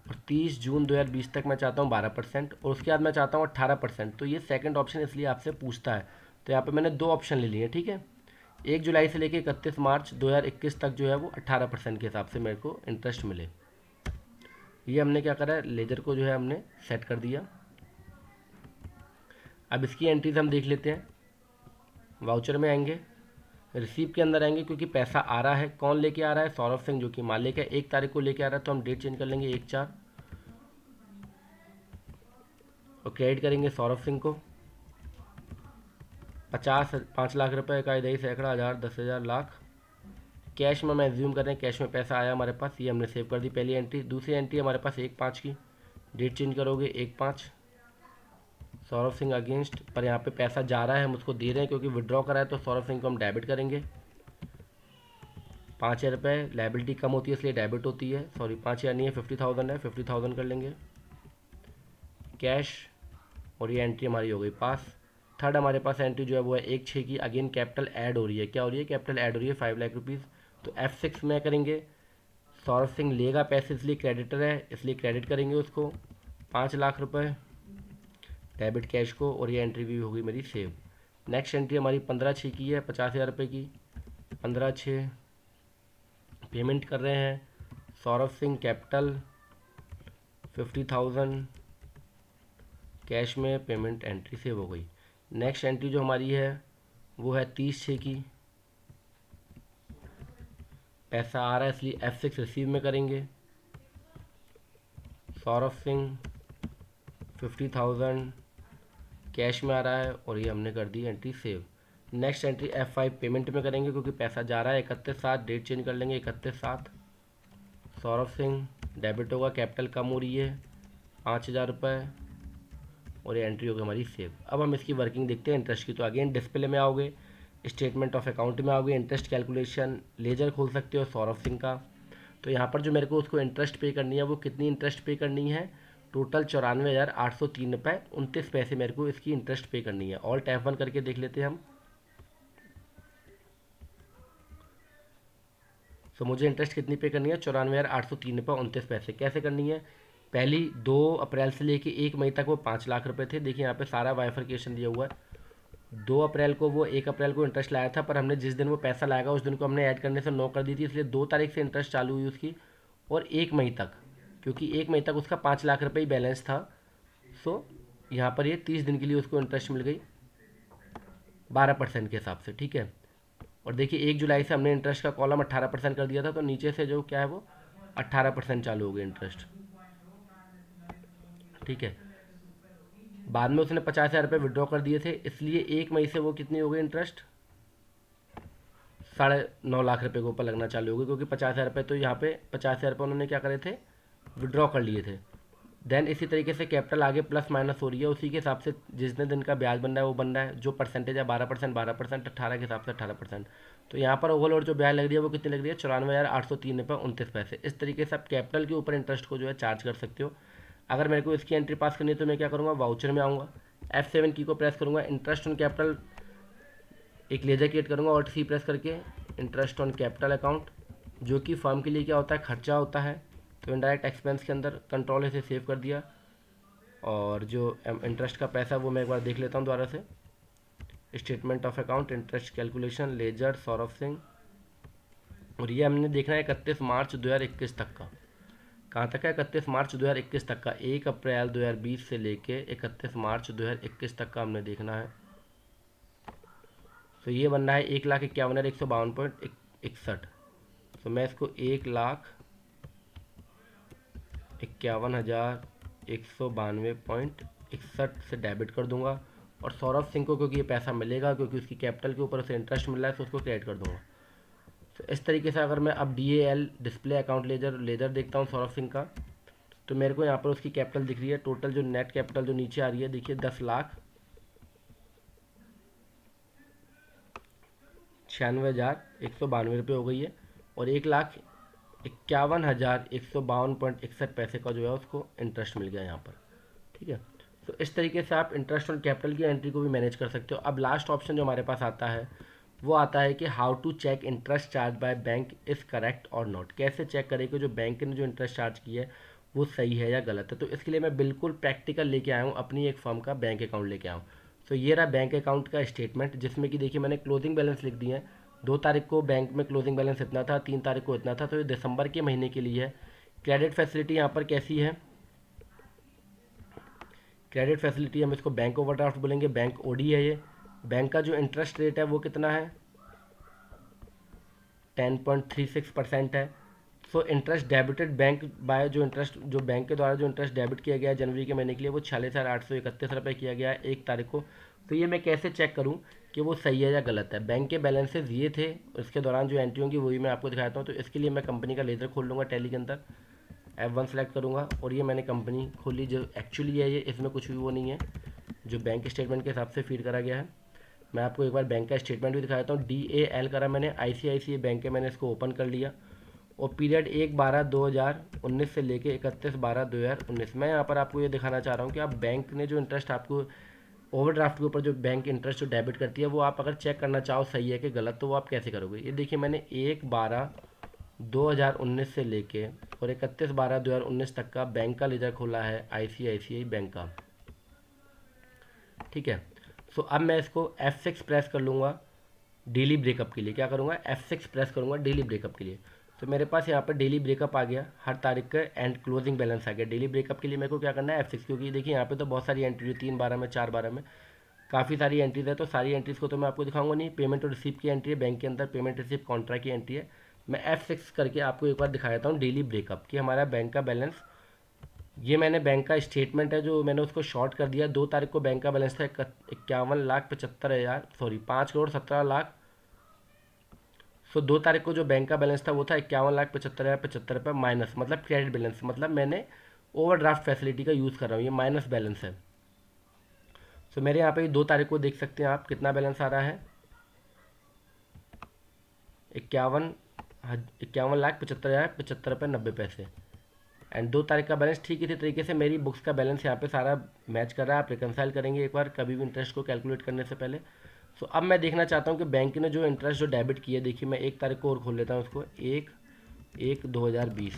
और 30 जून 2020 तक मैं चाहता हूँ 12% और उसके बाद मैं चाहता हूँ 18%, तो ये सेकंड ऑप्शन इसलिए आपसे पूछता है। तो यहाँ पे मैंने 2 ऑप्शन ले लिए, ठीक है। 1 जुलाई से लेकर 31 मार्च 2021 तक जो है वो 18% के हिसाब से मेरे को इंटरेस्ट मिले। ये हमने क्या करा है, लेजर को जो है हमने सेट कर दिया। अब इसकी एंट्रीज हम देख लेते हैं। वाउचर में आएंगे, रिसीव के अंदर आएंगे, क्योंकि पैसा आ रहा है। कौन लेके आ रहा है? सौरभ सिंह, जो कि मालिक है। 1 तारीख को लेके आ रहा है, तो हम डेट चेंज कर लेंगे 1/4 और क्रेडिट करेंगे सौरभ सिंह को 5 लाख रुपए का, इधर सैकड़ा, हज़ार, 10,000, लाख। कैश में हम एज्यूम कर रहे हैं, कैश में पैसा आया हमारे पास, ये हमने सेव कर दी पहली एंट्री। दूसरी एंट्री हमारे पास 1/5 की, डेट चेंज करोगे 1/5 सौरभ सिंह अगेंस्ट, पर यहाँ पे पैसा जा रहा है, हम उसको दे रहे हैं क्योंकि विड्रॉ करा है, तो सौरभ सिंह को हम डेबिट करेंगे 5,000 रुपये। लाइबिलिटी कम होती है इसलिए डेबिट होती है, सॉरी 5,000 नहीं है, 50,000 है, 50,000 कर लेंगे कैश, और ये एंट्री हमारी हो गई पास। थर्ड हमारे पास एंट्री जो है वो है 1/6 की, अगेन कैपिटल ऐड हो रही है। क्या हो रही है? कैपिटल ऐड हो रही है, 5 लाख रुपीज़। तो F6 में करेंगे। सौरभ सिंह लेगा पैसे इसलिए क्रेडिटर है, इसलिए क्रेडिट करेंगे उसको 5 लाख रुपए डेबिट कैश को, और ये एंट्री भी होगी मेरी सेव। नेक्स्ट एंट्री हमारी 15/6 की है, 50,000 रुपये की। 15/6 पेमेंट कर रहे हैं सौरभ सिंह, कैपिटल 50,000 कैश में, पेमेंट एंट्री सेव हो गई। नेक्स्ट एंट्री जो हमारी है वो है 30/6 की, पैसा आ रहा है इसलिए F6 रिसीव में करेंगे। सौरभ सिंह 50,000 कैश में आ रहा है, और ये हमने कर दी entry save. Next entry F5 payment में करेंगे, क्योंकि पैसा जा रहा है 31/7, डेट चेंज कर लेंगे 31/7 सौरभ सिंह, डेबिट होगा, कैपिटल कम हो रही है 5,000 रुपये, और ये एंट्री होगी हमारी सेव। अब हम इसकी वर्किंग देखते हैं इंटरेस्ट की। तो अगेन डिस्प्ले में आओगे, स्टेटमेंट ऑफ अकाउंट में आओगे, इंटरेस्ट कैलकुलेशन, लेजर खोल सकते हो सौरभ सिंह का। तो यहाँ पर जो मेरे को उसको इंटरेस्ट पे करनी है, वो कितनी इंटरेस्ट पे करनी है? टोटल 94,803 रुपये 29 पैसे मेरे को इसकी इंटरेस्ट पे करनी है। ऑल F1 करके देख लेते हैं हम। तो मुझे इंटरेस्ट कितनी पे करनी है? 94,803 रुपये 29 पैसे। कैसे करनी है? पहली 2 अप्रैल से लेके 1 मई तक वो 5 लाख रुपए थे। देखिए यहाँ पे सारा बाइफर्केशन दिया हुआ है। 2 अप्रैल को वो 1 अप्रैल को इंटरेस्ट लाया था, पर हमने जिस दिन वो पैसा लाएगा उस दिन को हमने ऐड करने से 9 कर दी थी, इसलिए 2 तारीख से इंटरेस्ट चालू हुई उसकी, और 1 मई तक, क्योंकि 1 मई तक उसका 5 लाख रुपये ही बैलेंस था। सो यहाँ पर ये 30 दिन के लिए उसको इंटरेस्ट मिल गई 12% के हिसाब से, ठीक है। और देखिए 1 जुलाई से हमने इंटरेस्ट का कॉलम 18% कर दिया था, तो नीचे से जो क्या है वो 18% चालू हो गया इंटरेस्ट, ठीक है। बाद में उसने 50,000 रुपये विड्रॉ कर दिए थे, इसलिए 1 मई से वो कितनी हो गई इंटरेस्ट? 9.5 लाख रुपये के ऊपर लगना चालू हो गई, क्योंकि 50,000 रुपये तो यहाँ पे 50,000 रुपये उन्होंने क्या करे थे? विड्रॉ कर लिए थे। देन इसी तरीके से कैपिटल आगे प्लस माइनस हो रही है, उसी के हिसाब से जितने दिन का ब्याज बन रहा है वो बन रहा है। जो परसेंटेज है 12%, 12%, 18 के हिसाब से 18%। तो यहाँ पर ओवरऑल जो ब्याज लग रही है वो कितनी लग रही है? 94,803 रुपये 29 पैसे। इस तरीके से आप कैपिटल के ऊपर इंटरेस्ट को जो है चार्ज कर सकते हो। अगर मेरे को इसकी एंट्री पास करनी है तो मैं क्या करूँगा? वाउचर में आऊँगा, F7 की को प्रेस करूँगा, इंटरेस्ट ऑन कैपिटल एक लेजर क्रिएट करूँगा, और सी प्रेस करके इंटरेस्ट ऑन कैपिटल अकाउंट, जो कि फर्म के लिए क्या होता है? खर्चा होता है। तो इनडायरेक्ट एक्सपेंस के अंदर कंट्रोल इसे सेव कर दिया, और जो इंटरेस्ट का पैसा वो मैं एक बार देख लेता हूँ दोबारा से। Statement of account, interest calculation, ledger Saurabh Singh, और ये हमने देखना है 31 मार्च 2021 तक का। कहाँ तक है? 31 मार्च 2021 तक का। 1 अप्रैल 2020 से लेके 31 मार्च 2021 तक का हमने देखना है। तो ये बनना है 1,51,152.61। तो मैं इसको 1,51,192.61 से डेबिट कर दूंगा, और सौरभ सिंह को क्योंकि ये पैसा मिलेगा, क्योंकि उसकी कैपिटल के ऊपर उसे इंटरेस्ट मिल रहा है, तो उसको क्रेडिट कर दूंगा। तो इस तरीके से अगर मैं अब DAL डिस्प्ले अकाउंट लेजर देखता हूँ सौरभ सिंह का, तो मेरे को यहाँ पर उसकी कैपिटल दिख रही है। टोटल जो नेट कैपिटल जो नीचे आ रही है, देखिए 10,96,192 रुपये हो गई है, और 1,51,152.61 पैसे का जो है उसको इंटरेस्ट मिल गया यहाँ पर, ठीक है। तो इस तरीके से आप इंटरेस्ट ऑन कैपिटल की एंट्री को भी मैनेज कर सकते हो। अब लास्ट ऑप्शन जो हमारे पास आता है वो आता है कि how to check interest charge by bank is correct और नॉट। कैसे चेक करें कि जो बैंक ने जो इंटरेस्ट चार्ज किया है वो सही है या गलत है। तो इसके लिए मैं बिल्कुल प्रैक्टिकल लेके आया हूँ, अपनी एक फर्म का बैंक अकाउंट लेके आया हूँ। तो ये रहा बैंक अकाउंट का स्टेटमेंट, जिसमें कि देखिए मैंने क्लोजिंग बैलेंस लिख दिया है। 2 तारीख को बैंक में क्लोजिंग बैलेंस इतना था, 3 तारीख को इतना था। तो ये दिसंबर के महीने के लिए है। क्रेडिट फैसिलिटी यहाँ पर कैसी है, क्रेडिट फैसिलिटी हम इसको बैंक ओवरड्राफ्ट बोलेंगे, बैंक ओडी है ये। बैंक का जो इंटरेस्ट रेट है वो कितना है, 10.36% है। So interest debited bank by, जो इंटरेस्ट जो बैंक के द्वारा जो इंटरेस्ट डेबिट किया गया है जनवरी के महीने के लिए वो 46,831 रुपये किया गया है 1 तारीख को। तो ये मैं कैसे चेक करूँ कि वो सही है या गलत है। बैंक के बैलेंसेज ये थे, इसके दौरान जो एंट्री होंगी वही मैं आपको दिखाता हूँ। तो इसके लिए मैं कंपनी का लेजर खोल लूँगा टैली के अंदर, F1 सेलेक्ट करूँगा और ये मैंने कंपनी खोली जो एक्चुअली है ये, इसमें कुछ भी वो नहीं है जो बैंक स्टेटमेंट के हिसाब से फीड करा गया है। मैं आपको एक बार बैंक का स्टेटमेंट भी दिखा देता हूँ। DAL करा मैंने, ICICI बैंक है, मैंने इसको ओपन कर लिया और पीरियड 1/12/2019 से लेके 31/12/2019। मैं यहाँ पर आपको ये दिखाना चाह रहा हूँ कि आप बैंक ने जो इंटरेस्ट आपको ओवरड्राफ्ट के ऊपर जो बैंक इंटरेस्ट जो डेबिट करती है वो आप अगर चेक करना चाहो सही है कि गलत, तो वो आप कैसे करोगे। ये देखिए मैंने 1/12/2019 से लेके और 31/12/2019 तक का बैंक का लेजर खोला है ICICI बैंक का, ठीक है। सो अब मैं इसको F6 प्रेस कर लूँगा डेली ब्रेकअप के लिए। क्या करूँगा, F6 प्रेस करूँगा डेली ब्रेकअप के लिए। तो मेरे पास यहाँ पर डेली ब्रेकअप आ गया, हर तारीख का एंड क्लोजिंग बैलेंस आ गया। डेली ब्रेकअप के लिए मेरे को क्या करना है, F6, क्योंकि देखिए यहाँ पे तो बहुत सारी एंट्री 3/12 में, 4/12 में काफ़ी सारी एंट्रीज है। तो सारी एंट्रीज़ को तो मैं आपको दिखाऊंगा नहीं। पेमेंट और रिसीव की एंट्री है बैंक के अंदर, पेमेंट रिसीव कॉन्ट्रैक्ट की एंट्री है। मैं F6 करके आपको एक बार दिखा देता हूँ डेली ब्रेकअप कि हमारा बैंक का बैलेंस, ये मैंने बैंक का स्टेटमेंट है जो मैंने उसको शॉर्ट कर दिया। 2 तारीख को बैंक का बैलेंस था 51,75,000, सॉरी 5,17,00,000। सो 2 तारीख को जो बैंक का बैलेंस था वो था 51,75,075 माइनस, मतलब क्रेडिट बैलेंस, मतलब मैंने ओवरड्राफ्ट फैसिलिटी का यूज़ कर रहा हूँ, ये माइनस बैलेंस है। सो मेरे यहाँ पे 2 तारीख को देख सकते हैं आप कितना बैलेंस आ रहा है, 51,75,075.90। एंड 2 तारीख का बैलेंस ठीक इसी तरीके से मेरी बुक्स का बैलेंस यहाँ पे सारा मैच कर रहा है। आप रिकनसाइल करेंगे एक बार कभी भी इंटरेस्ट को कैलकुलेट करने से पहले। सो अब मैं देखना चाहता हूँ कि बैंक ने जो इंटरेस्ट जो डेबिट किया, देखिए मैं 1 तारीख को और खोल लेता हूँ उसको, 1/1/2020।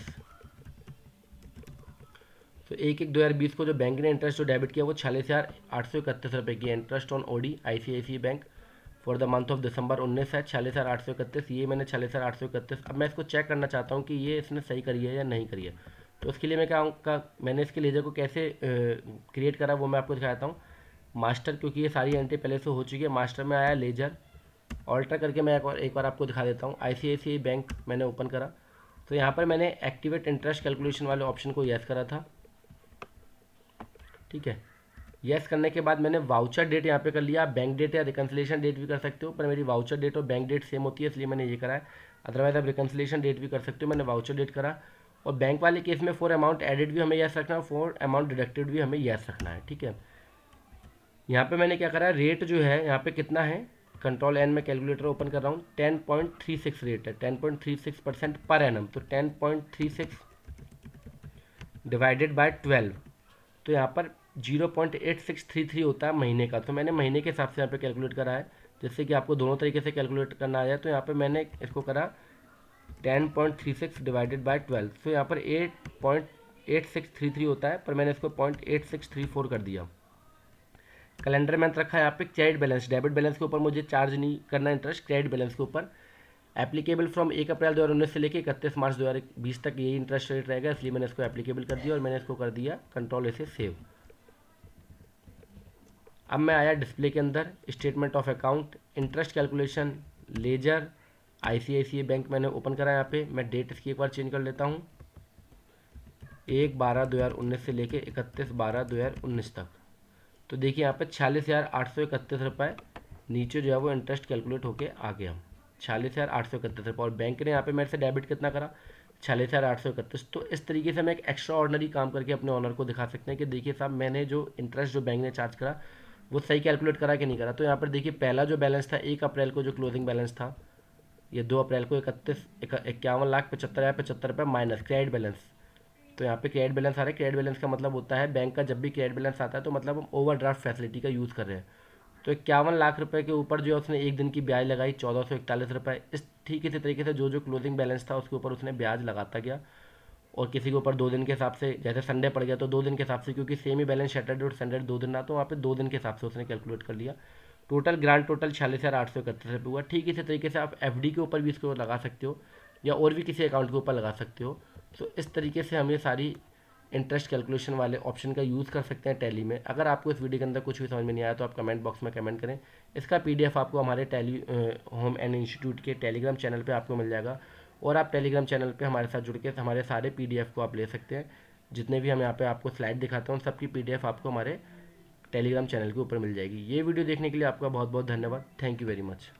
तो 1/1/2020 को जो बैंक ने इंटरेस्ट जो डेबिट किया वो 46,831 रुपये की interest on OD ICICI bank for the month of December 19 है 46,831। ये मैंने 46,831। अब मैं इसको चेक करना चाहता हूँ कि ये इसने सही करी है या नहीं करी है। तो उसके लिए मैं क्या मैंने इसके लेजर को कैसे क्रिएट करा वो मैं आपको दिखाता हूँ। मास्टर, क्योंकि ये सारी एंट्री पहले से हो चुकी है, मास्टर में आया लेजर, ऑल्टर करके मैं एक बार आपको दिखा देता हूँ। ICICI बैंक मैंने ओपन करा, तो यहाँ पर मैंने एक्टिवेट इंटरेस्ट कैलकुलेशन वाले ऑप्शन को यस करा था, ठीक है। यस करने के बाद मैंने वाउचर डेट यहाँ पे कर लिया। आप बैंक डेट या रिकन्सिलेशन डेट भी कर सकते हो, पर मेरी वाउचर डेट और बैंक डेट सेम होती है इसलिए मैंने ये करा है। अदरवाइज आप रिकन्सिलेशन डेट भी कर सकते हो, मैंने वाउचर डेट करा। और बैंक वाले केस में 4 अमाउंट एडेड भी हमें यस रखना है, 4 अमाउंट डिडक्टेड भी हमें यस रखना है, ठीक है। यहाँ पे मैंने क्या करा, रेट जो है यहाँ पे कितना है, कंट्रोल एन में कैलकुलेटर ओपन कर रहा हूँ, 10.36 रेट है, 10.36% पर एनम। तो 10.36 डिवाइडेड बाय 12, तो यहाँ पर 0.8633 होता है महीने का। तो मैंने महीने के हिसाब से यहाँ पे कैलकुलेट करा है, जिससे कि आपको दोनों तरीके से कैलकुलेट करना आ जाए। तो यहाँ पे मैंने इसको करा 10.36 डिवाइडेड बाय 12, तो यहाँ पर 8.8633 होता है, पर मैंने इसको 0.8634 कर दिया। कैलेंडर मंथ रखा है यहाँ पे। क्रेडिट बैलेंस, डेबिट बैलेंस के ऊपर मुझे चार्ज नहीं करना इंटरेस्ट, क्रेडिट बैलेंस के ऊपर एप्लीकेबल फ्रॉम 1 अप्रैल 2019 से लेकर 31 मार्च 2020 तक यही इंटरेस्ट रेट रहेगा, इसलिए मैंने इसको एप्लीकेबल कर दिया और मैंने इसको कर दिया कंट्रोल ऐसे सेव। अब मैं आया डिस्प्ले के अंदर, statement of account, interest calculation, ledger, ICICI bank मैंने ओपन करा। यहाँ पे मैं डेट इसकी एक बार चेंज कर लेता हूँ, 1/12/2019 से लेके 31/12/2019 तक। तो देखिए यहाँ पे 46,831 रुपये नीचे जो है वो इंटरेस्ट कैलकुलेट होके आ गया, 46,831 रुपये। और बैंक ने यहाँ पे मेरे से डेबिट कितना करा, 46,831। तो इस तरीके से हम एक एक्स्ट्रा ऑर्डनरी काम करके अपने ऑनर को दिखा सकते हैं कि देखिए साहब मैंने जो इंटरेस्ट जो बैंक ने चार्ज करा वो सही कैलकुलेट करा कि नहीं करा। तो यहाँ पर देखिए पहला जो बैलेंस था 1 अप्रैल को जो क्लोजिंग बैलेंस था, ये 2 अप्रैल को 51,75,075 रुपये माइनस क्रेडिट बैलेंस। तो यहाँ पे क्रेडिट बैलेंस आ रहा है। क्रेडिट बैलेंस का मतलब होता है बैंक का जब भी क्रेडिट बैलेंस आता है तो मतलब हम ओवरड्राफ्ट फैसिलिटी का यूज़ कर रहे हैं। तो 51 लाख रुपए के ऊपर जो है उसने एक दिन की ब्याज लगाई 1441 रुपये। इस ठीक इसी तरीके से जो जो क्लोजिंग बैलेंस था उसके ऊपर उसने ब्याज लगाता गया। और किसी के ऊपर 2 दिन के हिसाब से, जैसे संडे पड़ गया तो 2 दिन के हिसाब से, क्योंकि सेम ही बैलेंस सैटरडे और संडे 2 दिन रहा तो वहाँ पे 2 दिन के हिसाब से उसने कैलकुलेट कर लिया। टोटल ग्रांड टोटल 46,831 रुपये हुआ। ठीक इसी तरीके से आप एफडी के ऊपर भी इसको लगा सकते हो या और भी किसी अकाउंट के ऊपर लगा सकते हो। तो इस तरीके से हम ये सारी इंटरेस्ट कैलकुलेशन वाले ऑप्शन का यूज़ कर सकते हैं टैली में। अगर आपको इस वीडियो के अंदर कुछ भी समझ में नहीं आया तो आप कमेंट बॉक्स में कमेंट करें। इसका पीडीएफ आपको हमारे टैली होम एंड इंस्टीट्यूट के टेलीग्राम चैनल पे आपको मिल जाएगा। और आप टेलीग्राम चैनल पे हमारे साथ जुड़ के हमारे सारे पीडीएफ को आप ले सकते हैं। जितने भी हम यहाँ पे आपको स्लाइड दिखाते हैं उन सबकी पीडीएफ आपको हमारे टेलीग्राम चैनल के ऊपर मिल जाएगी। ये वीडियो देखने के लिए आपका बहुत बहुत धन्यवाद। Thank you very much.